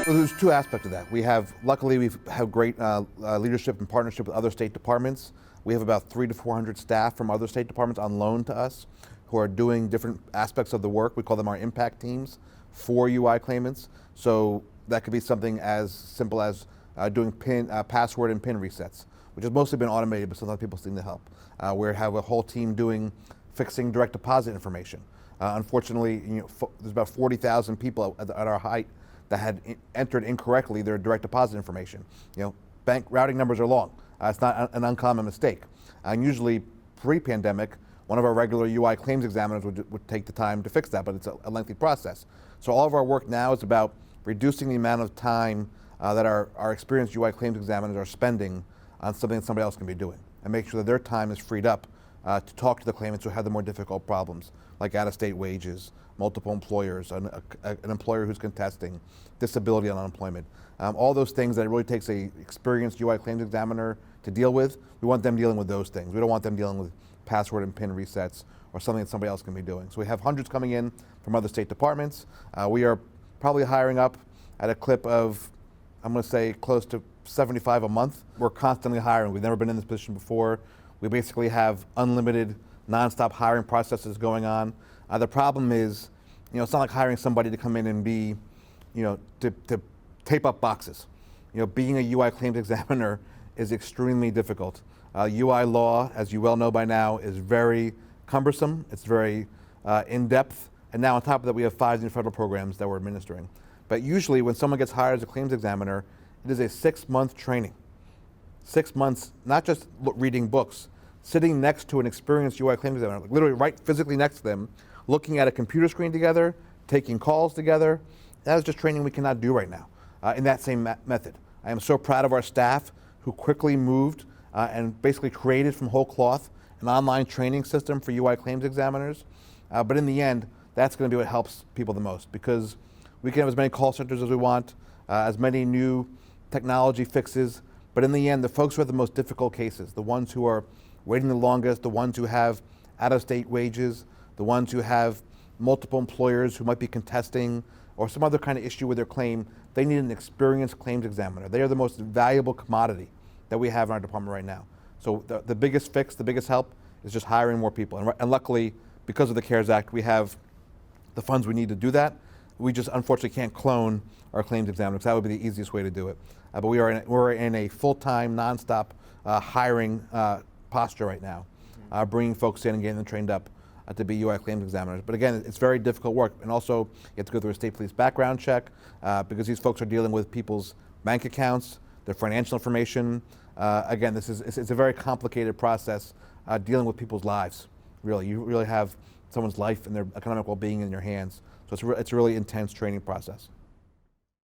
Well, there's two aspects of that. Luckily, we have great leadership and partnership with other state departments. We have about 300 to 400 staff from other state departments on loan to us who are doing different aspects of the work. We call them our impact teams for UI claimants. So that could be something as simple as doing password and PIN resets, which has mostly been automated, but sometimes people still need help. We have a whole team fixing direct deposit information. Unfortunately, there's about 40,000 people at our height that had entered incorrectly their direct deposit information. Bank routing numbers are long. It's not an uncommon mistake. And usually, pre-pandemic, one of our regular UI claims examiners would take the time to fix that, but it's a lengthy process. So all of our work now is about reducing the amount of time that our experienced UI claims examiners are spending on something that somebody else can be doing, and make sure that their time is freed up to talk to the claimants who have the more difficult problems, like out-of-state wages, multiple employers, an employer who's contesting, disability and unemployment. All those things that it really takes an experienced UI claims examiner to deal with, we want them dealing with those things. We don't want them dealing with password and PIN resets or something that somebody else can be doing. So we have hundreds coming in from other state departments. We are probably hiring up at a clip of, I'm going to say, close to 75 a month. We're constantly hiring. We've never been in this position before. We basically have unlimited, nonstop hiring processes going on. The problem is, it's not like hiring somebody to come in and be, to tape up boxes. Being a UI claims examiner is extremely difficult. UI law, as you well know by now, is very cumbersome. It's very in-depth. And now on top of that, we have 5 new federal programs that we're administering. But usually when someone gets hired as a claims examiner, it is a 6-month training. 6 months, not just reading books, sitting next to an experienced UI claims examiner, like literally right physically next to them, looking at a computer screen together, taking calls together. That is just training we cannot do right now in that same method. I am so proud of our staff who quickly moved and basically created from whole cloth an online training system for UI claims examiners. But in the end, that's going to be what helps people the most, because we can have as many call centers as we want, as many new technology fixes, but in the end, the folks who have the most difficult cases, the ones who are waiting the longest, the ones who have out-of-state wages, the ones who have multiple employers who might be contesting or some other kind of issue with their claim, they need an experienced claims examiner. They are the most valuable commodity that we have in our department right now. So the biggest fix, the biggest help is just hiring more people. And luckily, because of the CARES Act, we have the funds we need to do that. We just unfortunately can't clone our claims examiners. That would be the easiest way to do it. But we're in a full-time, nonstop hiring posture right now, bringing folks in and getting them trained up to be UI claims examiners. But again, it's very difficult work. And also, you have to go through a state police background check because these folks are dealing with people's bank accounts, their financial information. Again, it's a very complicated process dealing with people's lives, really. You really have someone's life and their economic well-being in your hands. So it's a really intense training process.